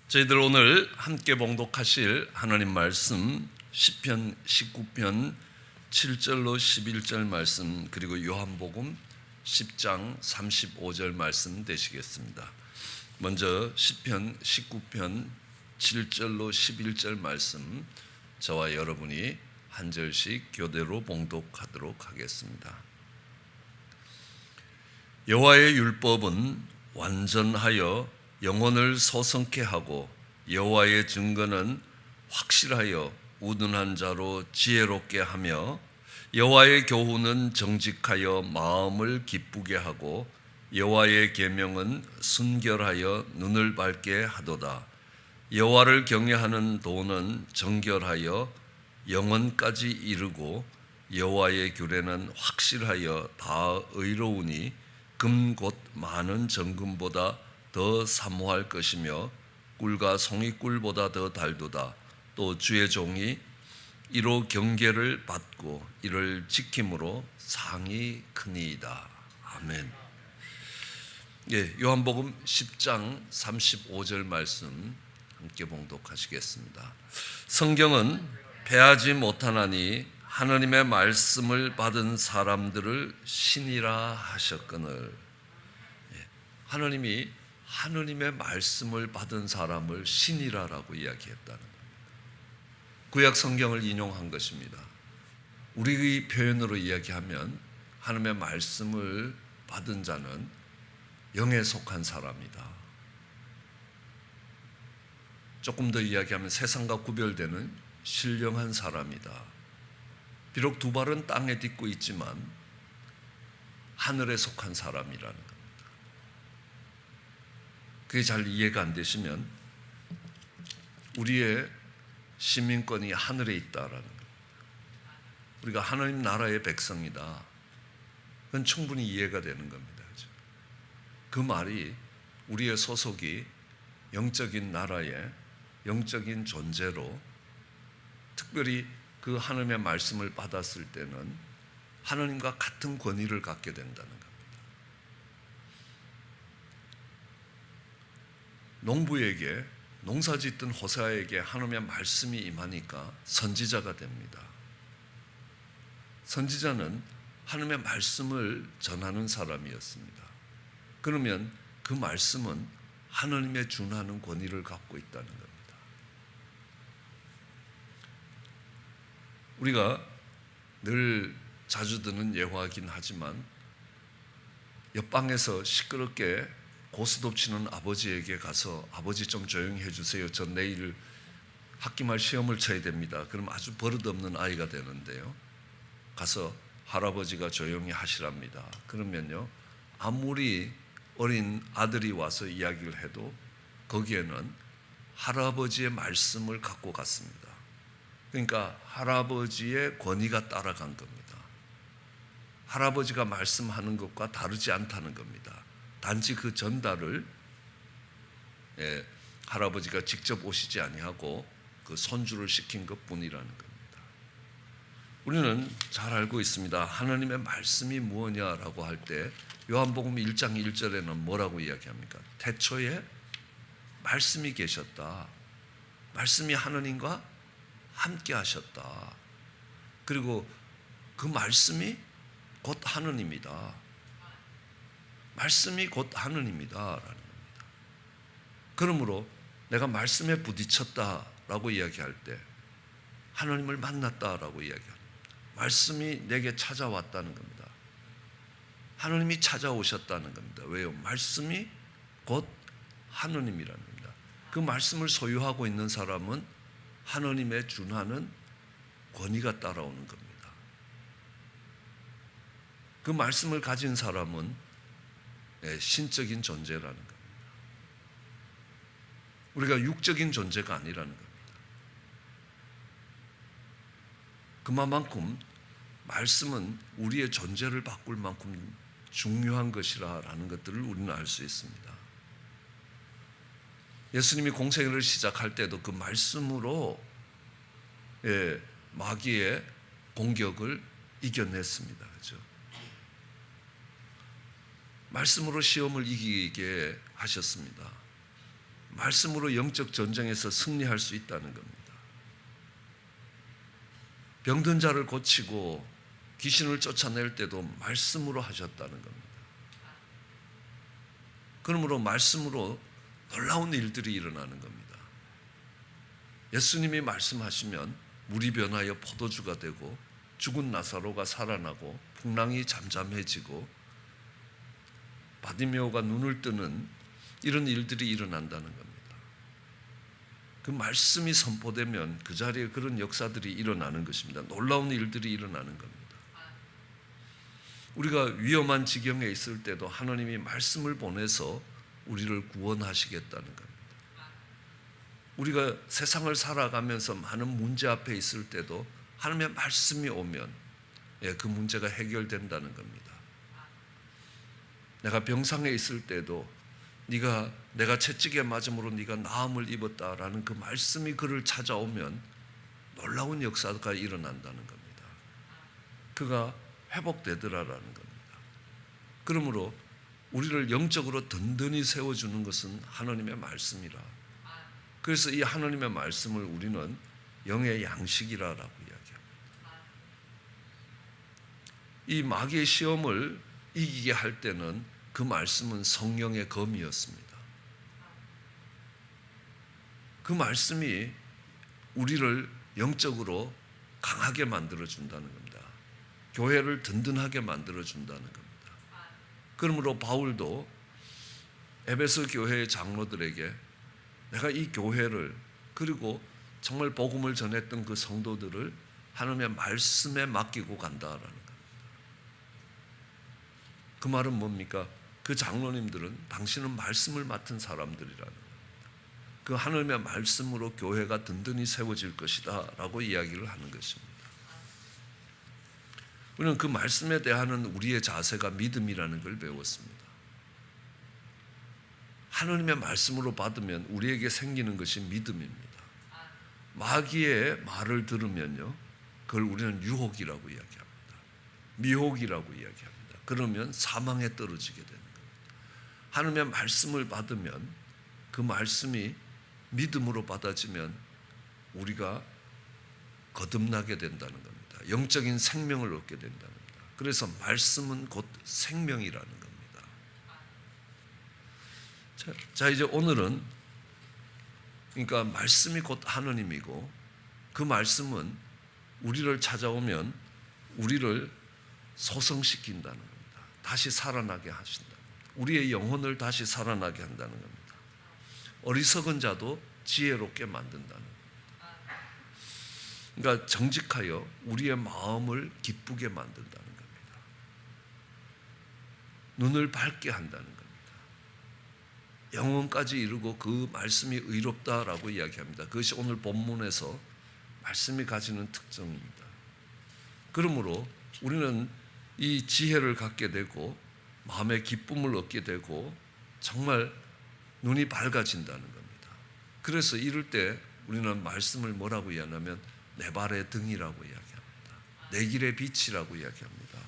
저희들 오늘 함께 봉독하실 하나님 말씀 시편 19편 7절로 11절 말씀, 그리고 요한복음 10장 35절 말씀 되시겠습니다. 먼저 시편 19편 7절로 11절 말씀, 저와 여러분이 한 절씩 교대로 봉독하도록 하겠습니다. 여호와의 율법은 완전하여 영혼을 소성케 하고, 여호와의 증거는 확실하여 우둔한 자로 지혜롭게 하며, 여호와의 교훈은 정직하여 마음을 기쁘게 하고, 여호와의 계명은 순결하여 눈을 밝게 하도다. 여호와를 경외하는 도는 정결하여 영혼까지 이르고, 여호와의 규례는 확실하여 다 의로우니 금 곧 많은 정금보다 더 사모할 것이며, 꿀과 송이꿀보다 더 달도다. 또 주의 종이 이로 경계를 받고 이를 지킴으로 상이 크니이다. 아멘. 요한복음 10장 35절 말씀 함께 봉독하시겠습니다. 성경은 패하지 못하나니 하나님의 말씀을 받은 사람들을 신이라 하셨거늘. 하나님이 하느님의 말씀을 받은 사람을 신이라라고 이야기했다는 겁니다. 구약 성경을 인용한 것입니다. 우리의 표현으로 이야기하면 하느님의 말씀을 받은 자는 영에 속한 사람이다. 조금 더 이야기하면 세상과 구별되는 신령한 사람이다. 비록 두 발은 땅에 딛고 있지만 하늘에 속한 사람이라는 겁니다. 그게 잘 이해가 안 되시면 우리의 시민권이 하늘에 있다라는 겁니다. 우리가 하나님 나라의 백성이다. 그건 충분히 이해가 되는 겁니다. 그 말이 우리의 소속이 영적인 나라의 영적인 존재로, 특별히 그 하나님의 말씀을 받았을 때는 하나님과 같은 권위를 갖게 된다는 겁니다. 농부에게, 농사짓던 호세아에게 하나님의 말씀이 임하니까 선지자가 됩니다. 선지자는 하나님의 말씀을 전하는 사람이었습니다. 그러면 그 말씀은 하나님의 준하는 권위를 갖고 있다는 겁니다. 우리가 늘 자주 듣는 예화이긴 하지만, 옆방에서 시끄럽게 고스톱 치는 아버지에게 가서 아버지 좀 조용히 해주세요. 저 내일 학기말 시험을 쳐야 됩니다. 그럼 아주 버릇없는 아이가 되는데요. 가서 할아버지가 조용히 하시랍니다. 그러면요, 아무리 어린 아들이 와서 이야기를 해도 거기에는 할아버지의 말씀을 갖고 갔습니다. 그러니까 할아버지의 권위가 따라간 겁니다. 할아버지가 말씀하는 것과 다르지 않다는 겁니다. 단지 그 전달을 할아버지가 직접 오시지 아니하고 그 손주를 시킨 것뿐이라는 겁니다. 우리는 잘 알고 있습니다. 하나님의 말씀이 무엇이냐라고 할 때 요한복음 1장 1절에는 뭐라고 이야기합니까? 태초에 말씀이 계셨다. 말씀이 하나님과 함께 하셨다. 그리고 그 말씀이 곧 하나님이다. 말씀이 곧 하나님이다라는 겁니다. 그러므로 내가 말씀에 부딪혔다라고 이야기할 때 하나님을 만났다라고 이야기합니다. 말씀이 내게 찾아왔다는 겁니다. 하나님이 찾아오셨다는 겁니다. 왜요? 말씀이 곧 하나님이라는 겁니다. 그 말씀을 소유하고 있는 사람은 하나님의 준하는 권위가 따라오는 겁니다. 그 말씀을 가진 사람은 신적인 존재라는 겁니다. 우리가 육적인 존재가 아니라는 겁니다. 그만큼 말씀은 우리의 존재를 바꿀 만큼 중요한 것이라는 것들을 우리는 알 수 있습니다. 예수님이 공생애를 시작할 때도 그 말씀으로 마귀의 공격을 이겨냈습니다. 그렇죠? 말씀으로 시험을 이기게 하셨습니다. 말씀으로 영적 전쟁에서 승리할 수 있다는 겁니다. 병든 자를 고치고 귀신을 쫓아낼 때도 말씀으로 하셨다는 겁니다. 그러므로 말씀으로 놀라운 일들이 일어나는 겁니다. 예수님이 말씀하시면 물이 변하여 포도주가 되고 죽은 나사로가 살아나고 풍랑이 잠잠해지고 바디메오가 눈을 뜨는 이런 일들이 일어난다는 겁니다. 그 말씀이 선포되면 그 자리에 그런 역사들이 일어나는 것입니다. 놀라운 일들이 일어나는 겁니다. 우리가 위험한 지경에 있을 때도 하나님이 말씀을 보내서 우리를 구원하시겠다는 겁니다. 우리가 세상을 살아가면서 많은 문제 앞에 있을 때도 하나님의 말씀이 오면 그 문제가 해결된다는 겁니다. 내가 병상에 있을 때도 내가 채찍에 맞음으로 네가 나음을 입었다라는 그 말씀이 그를 찾아오면 놀라운 역사가 일어난다는 겁니다. 그가 회복되더라라는 겁니다. 그러므로 우리를 영적으로 든든히 세워주는 것은 하나님의 말씀이라. 그래서 이 하나님의 말씀을 우리는 영의 양식이라고 이야기합니다. 이 마귀의 시험을 이기게 할 때는 그 말씀은 성령의 검이었습니다. 그 말씀이 우리를 영적으로 강하게 만들어준다는 겁니다. 교회를 든든하게 만들어준다는 겁니다. 그러므로 바울도 에베소 교회의 장로들에게 내가 이 교회를 그리고 정말 복음을 전했던 그 성도들을 하나님의 말씀에 맡기고 간다라는 겁니다. 그 말은 뭡니까? 그 장로님들은 당신은 말씀을 맡은 사람들이라는 겁니다. 그 하나님의 말씀으로 교회가 든든히 세워질 것이다 라고 이야기를 하는 것입니다. 우리는 그 말씀에 대한 우리의 자세가 믿음이라는 걸 배웠습니다. 하나님의 말씀으로 받으면 우리에게 생기는 것이 믿음입니다. 마귀의 말을 들으면요, 그걸 우리는 유혹이라고 이야기합니다. 미혹이라고 이야기합니다. 그러면 사망에 떨어지게 되는 겁니다. 하나님의 말씀을 받으면 그 말씀이 믿음으로 받아지면 우리가 거듭나게 된다는 겁니다. 영적인 생명을 얻게 된다는 겁니다. 그래서 말씀은 곧 생명이라는 겁니다. 자, 이제 오늘은 그러니까 말씀이 곧 하나님이고 그 말씀은 우리를 찾아오면 우리를 소성시킨다는 겁니다. 다시 살아나게 하신다. 우리의 영혼을 다시 살아나게 한다는 겁니다. 어리석은 자도 지혜롭게 만든다는 겁니다. 그러니까 정직하여 우리의 마음을 기쁘게 만든다는 겁니다. 눈을 밝게 한다는 겁니다. 영혼까지 이루고 그 말씀이 의롭다라고 이야기합니다. 그것이 오늘 본문에서 말씀이 가지는 특징입니다. 그러므로 우리는 이 지혜를 갖게 되고 마음의 기쁨을 얻게 되고 정말 눈이 밝아진다는 겁니다. 그래서 이럴 때 우리는 말씀을 뭐라고 이야기하냐면 내 발의 등이라고 이야기합니다. 내 길의 빛이라고 이야기합니다.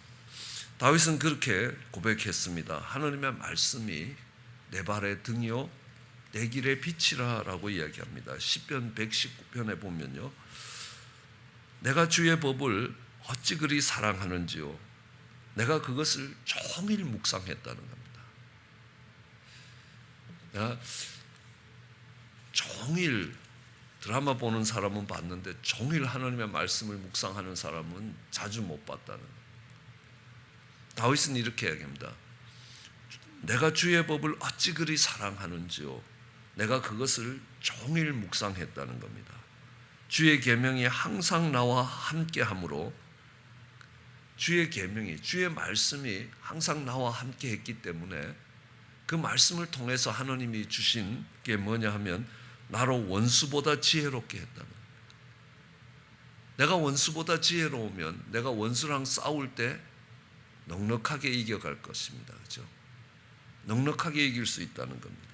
다윗은 그렇게 고백했습니다. 하나님의 말씀이 내 발의 등이요 내 길의 빛이라라고 이야기합니다. 시편 119편에 보면요, 내가 주의 법을 어찌 그리 사랑하는지요 내가 그것을 종일 묵상했다는 겁니다. 내가 종일 드라마 보는 사람은 봤는데 종일 하나님의 말씀을 묵상하는 사람은 자주 못 봤다는 겁니다. 다윗은 이렇게 이야기합니다. 내가 주의 법을 어찌 그리 사랑하는지요 내가 그것을 종일 묵상했다는 겁니다. 주의 계명이 항상 나와 함께하므로 주의 계명이 주의 말씀이 항상 나와 함께했기 때문에 그 말씀을 통해서 하나님이 주신 게 뭐냐 하면 나로 원수보다 지혜롭게 했다는 겁니다. 내가 원수보다 지혜로우면 내가 원수랑 싸울 때 넉넉하게 이겨갈 것입니다. 그렇죠? 넉넉하게 이길 수 있다는 겁니다.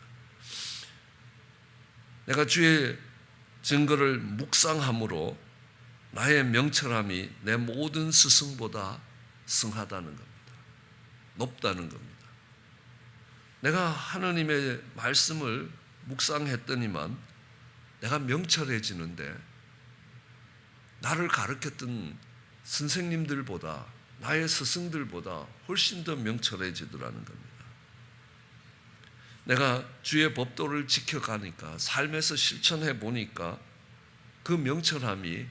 내가 주의 증거를 묵상함으로 나의 명철함이 내 모든 스승보다 승하다는 겁니다. 높다는 겁니다. 내가 하나님의 말씀을 묵상했더니만 내가 명철해지는데 나를 가르쳤던 선생님들보다, 나의 스승들보다 훨씬 더 명철해지더라는 겁니다. 내가 주의 법도를 지켜가니까, 삶에서 실천해 보니까 그 명철함이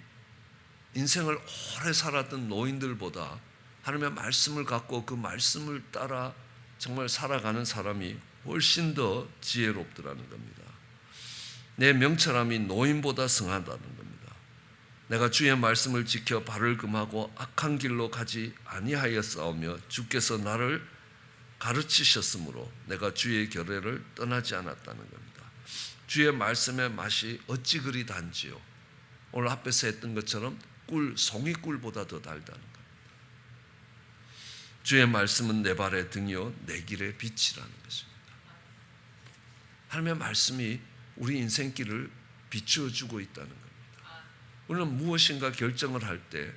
인생을 오래 살았던 노인들보다 하나님의 말씀을 갖고 그 말씀을 따라 정말 살아가는 사람이 훨씬 더 지혜롭더라는 겁니다. 내 명철함이 노인보다 승하다는 겁니다. 내가 주의 말씀을 지켜 발을 금하고 악한 길로 가지 아니하였사오며 주께서 나를 가르치셨으므로 내가 주의 결례를 떠나지 않았다는 겁니다. 주의 말씀의 맛이 어찌 그리 단지요. 오늘 앞에서 했던 것처럼 송이꿀보다 더 달다는 겁니다. 주의 말씀은 내 발의 등이요 내 길의 빛이라는 것입니다. 하나님의 말씀이 우리 인생길을 비추어 주고 있다는 겁니다. 우리는 무엇인가 결정을 할 때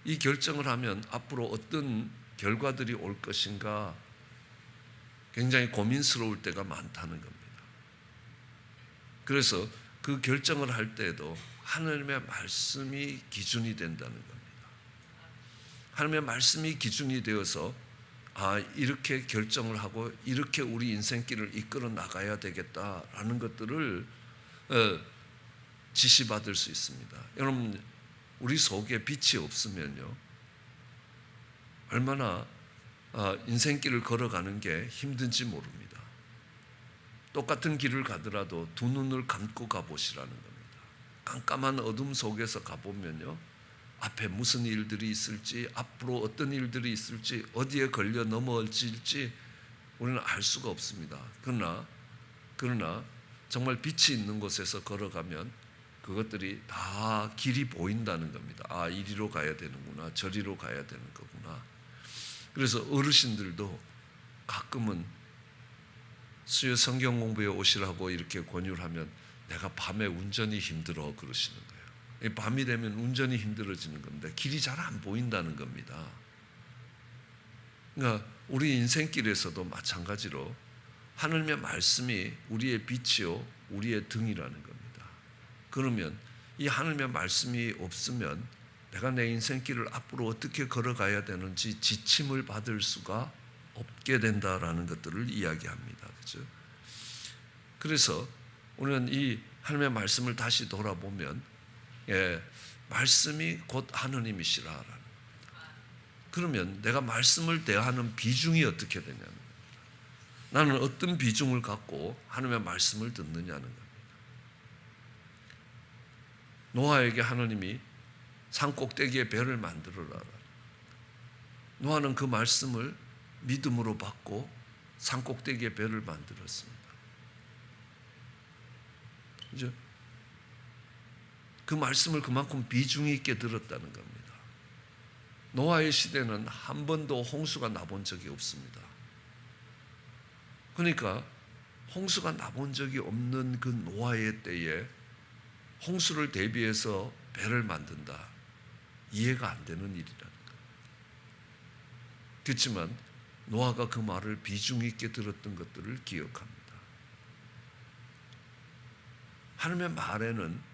이 결정을 하면 앞으로 어떤 결과들이 올 것인가 굉장히 고민스러울 때가 많다는 겁니다. 그래서 그 결정을 할 때에도 하나님의 말씀이 기준이 된다는 겁니다. 하나님의 말씀이 기준이 되어서 이렇게 결정을 하고 이렇게 우리 인생길을 이끌어 나가야 되겠다라는 것들을 지시받을 수 있습니다. 여러분, 우리 속에 빛이 없으면요 얼마나 인생길을 걸어가는 게 힘든지 모릅니다. 똑같은 길을 가더라도 두 눈을 감고 가보시라는 겁니다. 깜깜한 어둠 속에서 가보면요 앞에 무슨 일들이 있을지, 앞으로 어떤 일들이 있을지, 어디에 걸려 넘어질지 우리는 알 수가 없습니다. 그러나 정말 빛이 있는 곳에서 걸어가면 그것들이 다 길이 보인다는 겁니다. 이리로 가야 되는구나, 저리로 가야 되는 거구나. 그래서 어르신들도 가끔은 수요 성경 공부에 오시라고 이렇게 권유를 하면 내가 밤에 운전이 힘들어 그러시는 거예요. 밤이 되면 운전이 힘들어지는 건데 길이 잘 안 보인다는 겁니다. 그러니까 우리 인생길에서도 마찬가지로 하나님의 말씀이 우리의 빛이요 우리의 등이라는 겁니다. 그러면 이 하나님의 말씀이 없으면 내가 내 인생길을 앞으로 어떻게 걸어가야 되는지 지침을 받을 수가 없게 된다라는 것들을 이야기합니다. 그렇죠? 그래서 우리는 이 하나님의 말씀을 다시 돌아보면 말씀이 곧 하느님이시라라는 겁니다. 그러면 내가 말씀을 대하는 비중이 어떻게 되냐는 겁니다. 나는 어떤 비중을 갖고 하나님의 말씀을 듣느냐는 겁니다. 노아에게 하나님이 산 꼭대기에 배를 만들어라. 노아는 그 말씀을 믿음으로 받고 산 꼭대기에 배를 만들었습니다. 그죠? 그 말씀을 그만큼 비중 있게 들었다는 겁니다. 노아의 시대는 한 번도 홍수가 나본 적이 없습니다. 그러니까 홍수가 나본 적이 없는 그 노아의 때에 홍수를 대비해서 배를 만든다. 이해가 안 되는 일이라는 거예요. 그렇지만 노아가 그 말을 비중 있게 들었던 것들을 기억합니다. 하나님의 말에는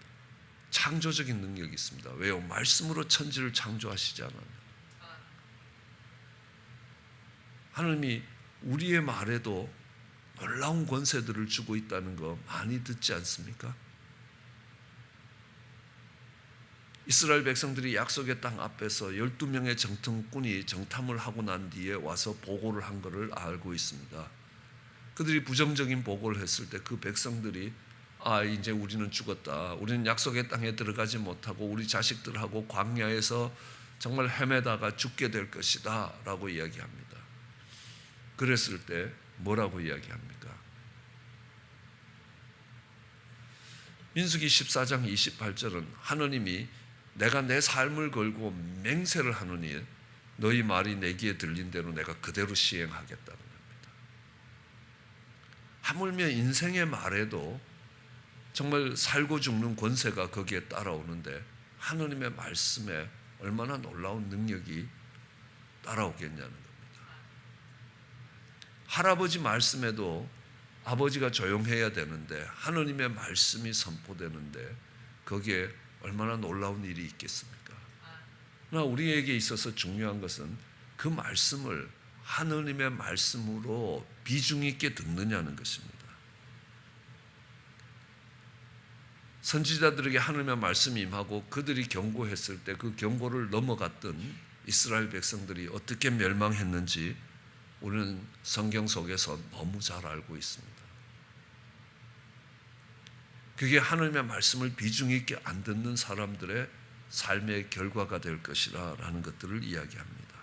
창조적인 능력이 있습니다. 왜요? 말씀으로 천지를 창조하시지 않았나요? 하나님이 우리의 말에도 놀라운 권세들을 주고 있다는 거 많이 듣지 않습니까? 이스라엘 백성들이 약속의 땅 앞에서 12명의 정탐꾼이 정탐을 하고 난 뒤에 와서 보고를 한 것을 알고 있습니다. 그들이 부정적인 보고를 했을 때 그 백성들이 이제 우리는 죽었다. 우리는 약속의 땅에 들어가지 못하고 우리 자식들하고 광야에서 정말 헤매다가 죽게 될 것이다 라고 이야기합니다. 그랬을 때 뭐라고 이야기합니까? 민수기 14장 28절은 하느님이 내가 내 삶을 걸고 맹세를 하노니 너희 말이 내 귀에 들린 대로 내가 그대로 시행하겠다는 겁니다. 하물며 인생의 말에도 정말 살고 죽는 권세가 거기에 따라오는데 하느님의 말씀에 얼마나 놀라운 능력이 따라오겠냐는 겁니다. 할아버지 말씀에도 아버지가 조용해야 되는데 하느님의 말씀이 선포되는데 거기에 얼마나 놀라운 일이 있겠습니까? 그러나 우리에게 있어서 중요한 것은 그 말씀을 하느님의 말씀으로 비중 있게 듣느냐는 것입니다. 선지자들에게 하느님의 말씀이 임하고 그들이 경고했을 때 그 경고를 넘어갔던 이스라엘 백성들이 어떻게 멸망했는지 우리는 성경 속에서 너무 잘 알고 있습니다. 그게 하느님의 말씀을 비중 있게 안 듣는 사람들의 삶의 결과가 될 것이라는 것들을 이야기합니다.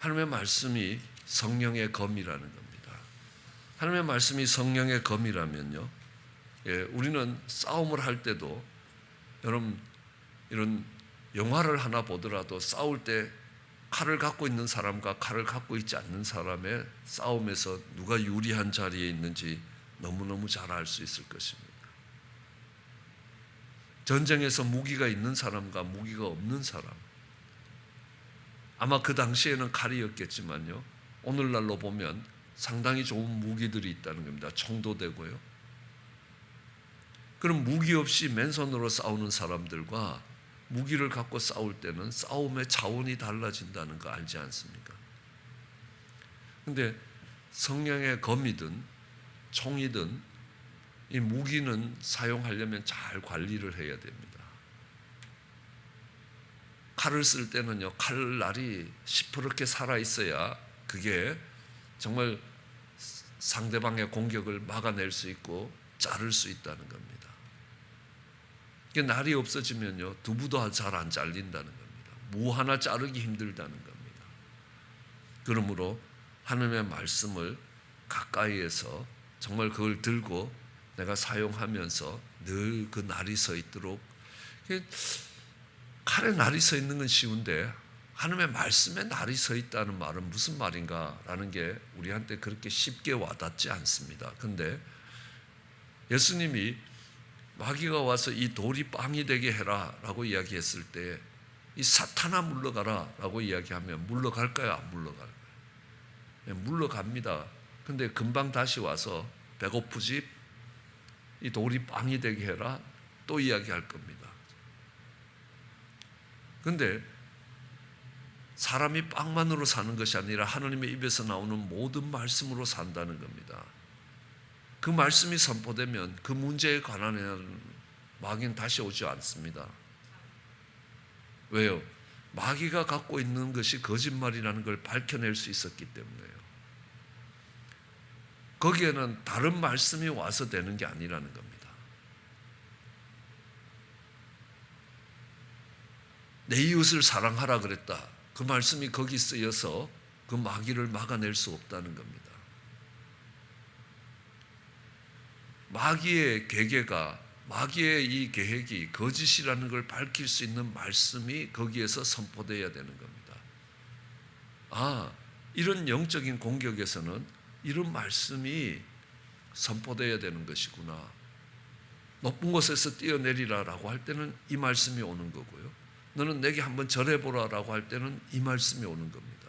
하느님의 말씀이 성령의 검이라는 겁니다. 하느님의 말씀이 성령의 검이라면요, 우리는 싸움을 할 때도 여러분 이런 영화를 하나 보더라도 싸울 때 칼을 갖고 있는 사람과 칼을 갖고 있지 않는 사람의 싸움에서 누가 유리한 자리에 있는지 너무너무 잘 알 수 있을 것입니다. 전쟁에서 무기가 있는 사람과 무기가 없는 사람, 아마 그 당시에는 칼이었겠지만요, 오늘날로 보면 상당히 좋은 무기들이 있다는 겁니다. 총도 되고요. 그럼 무기 없이 맨손으로 싸우는 사람들과 무기를 갖고 싸울 때는 싸움의 차원이 달라진다는 거 알지 않습니까? 그런데 성령의 검이든 총이든 이 무기는 사용하려면 잘 관리를 해야 됩니다. 칼을 쓸 때는요, 칼날이 시퍼렇게 살아있어야 그게 정말 상대방의 공격을 막아낼 수 있고 자를 수 있다는 겁니다. 날이 없어지면요, 두부도 잘 안 잘린다는 겁니다. 무 하나 자르기 힘들다는 겁니다. 그러므로 하나님의 말씀을 가까이에서 정말 그걸 들고 내가 사용하면서 늘 그 날이 서 있도록. 칼에 날이 서 있는 건 쉬운데 하나님의 말씀에 날이 서 있다는 말은 무슨 말인가라는 게 우리한테 그렇게 쉽게 와닿지 않습니다. 그런데 예수님이 마귀가 와서 이 돌이 빵이 되게 해라 라고 이야기했을 때 이 사탄아 물러가라 라고 이야기하면 물러갈까요? 안 물러갈까요? 물러갑니다. 근데 금방 다시 와서 배고프지? 이 돌이 빵이 되게 해라? 또 이야기할 겁니다. 근데 사람이 빵만으로 사는 것이 아니라 하나님의 입에서 나오는 모든 말씀으로 산다는 겁니다. 그 말씀이 선포되면 그 문제에 관한 마귀는 다시 오지 않습니다. 왜요? 마귀가 갖고 있는 것이 거짓말이라는 걸 밝혀낼 수 있었기 때문에요. 거기에는 다른 말씀이 와서 되는 게 아니라는 겁니다. 내 이웃을 사랑하라 그랬다. 그 말씀이 거기 쓰여서 그 마귀를 막아낼 수 없다는 겁니다. 마귀의 계계가, 마귀의 이 계획이 거짓이라는 걸 밝힐 수 있는 말씀이 거기에서 선포되어야 되는 겁니다. 아, 이런 영적인 공격에서는 이런 말씀이 선포되어야 되는 것이구나. 높은 곳에서 뛰어내리라라고 할 때는 이 말씀이 오는 거고요. 너는 내게 한번 절해보라라고 할 때는 이 말씀이 오는 겁니다.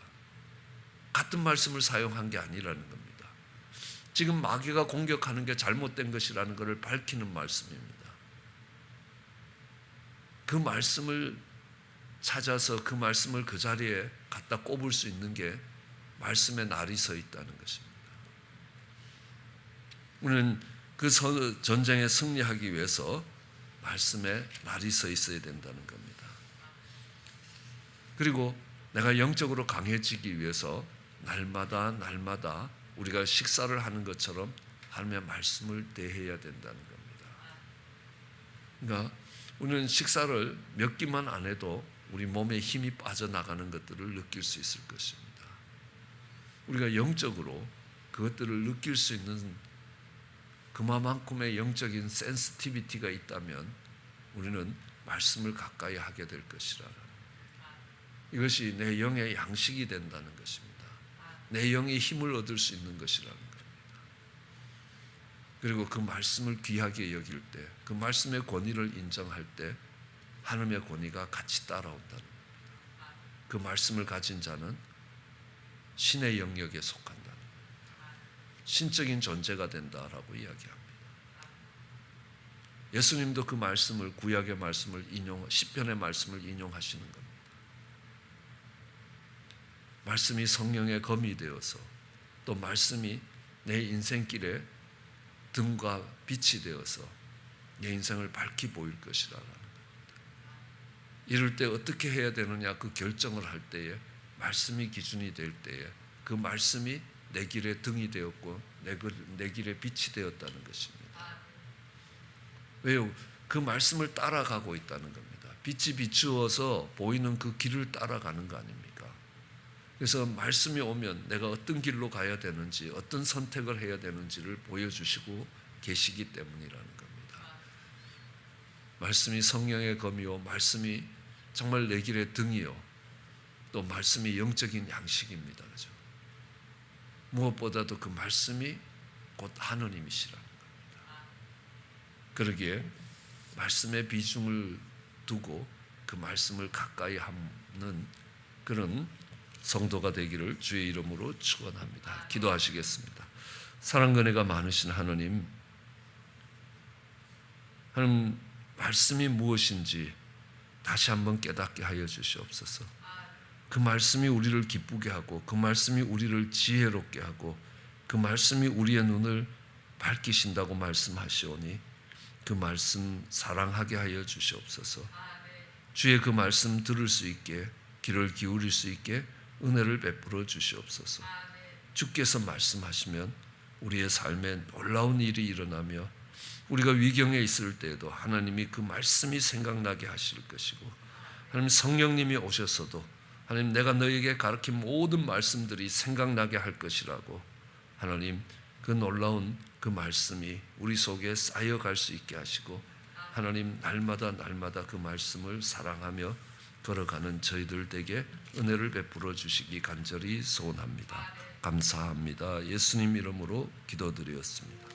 같은 말씀을 사용한 게 아니라는 겁니다. 지금 마귀가 공격하는 게 잘못된 것이라는 것을 밝히는 말씀입니다. 그 말씀을 찾아서 그 말씀을 그 자리에 갖다 꼽을 수 있는 게 말씀의 날이 서 있다는 것입니다. 우리는 그 전쟁에 승리하기 위해서 말씀에 날이 서 있어야 된다는 겁니다. 그리고 내가 영적으로 강해지기 위해서 날마다 우리가 식사를 하는 것처럼 하나님의 말씀을 대해야 된다는 겁니다. 그러니까 우리는 식사를 몇 끼만 안 해도 우리 몸에 힘이 빠져나가는 것들을 느낄 수 있을 것입니다. 우리가 영적으로 그것들을 느낄 수 있는 그만큼의 영적인 센시티비티가 있다면 우리는 말씀을 가까이 하게 될 것이라. 이것이 내 영의 양식이 된다는 것입니다. 내 영이 힘을 얻을 수 있는 것이라는 겁니다. 그리고 그 말씀을 귀하게 여길 때, 그 말씀의 권위를 인정할 때 하나님의 권위가 같이 따라온다는 겁니다. 그 말씀을 가진 자는 신의 영역에 속한다는 겁니다. 신적인 존재가 된다라고 이야기합니다. 예수님도 그 말씀을 구약의 말씀을 시편의 말씀을 인용하시는 겁니다. 말씀이 성령의 검이 되어서 또 말씀이 내 인생길에 등과 빛이 되어서 내 인생을 밝히 보일 것이라는 겁니다. 이럴 때 어떻게 해야 되느냐 그 결정을 할 때에 말씀이 기준이 될 때에 그 말씀이 내 길의 등이 되었고 내 길의 빛이 되었다는 것입니다. 왜요? 그 말씀을 따라가고 있다는 겁니다. 빛이 비추어서 보이는 그 길을 따라가는 거 아닙니까? 그래서 말씀이 오면 내가 어떤 길로 가야 되는지 어떤 선택을 해야 되는지를 보여주시고 계시기 때문이라는 겁니다. 말씀이 성령의 검이요 말씀이 정말 내 길의 등이요 또 말씀이 영적인 양식입니다. 그죠? 무엇보다도 그 말씀이 곧 하느님이시라는 겁니다. 그러기에 말씀의 비중을 두고 그 말씀을 가까이 하는 그런 성도가 되기를 주의 이름으로 축원합니다. 기도하시겠습니다. 사랑과 은혜가 많으신 하나님, 하나님 말씀이 무엇인지 다시 한번 깨닫게 하여 주시옵소서. 그 말씀이 우리를 기쁘게 하고 그 말씀이 우리를 지혜롭게 하고 그 말씀이 우리의 눈을 밝히신다고 말씀하시오니 그 말씀 사랑하게 하여 주시옵소서. 주의 그 말씀 들을 수 있게 귀를 기울일 수 있게 은혜를 베풀어 주시옵소서. 주께서 말씀하시면 우리의 삶에 놀라운 일이 일어나며 우리가 위경에 있을 때에도 하나님이 그 말씀이 생각나게 하실 것이고 하나님 성령님이 오셔서도 하나님 내가 너에게 가르친 모든 말씀들이 생각나게 할 것이라고 하나님 그 놀라운 그 말씀이 우리 속에 쌓여갈 수 있게 하시고 하나님 날마다 그 말씀을 사랑하며 걸어가는 저희들 에게 은혜를 베풀어 주시기 간절히 소원합니다. 감사합니다. 예수님 이름으로 기도드렸습니다.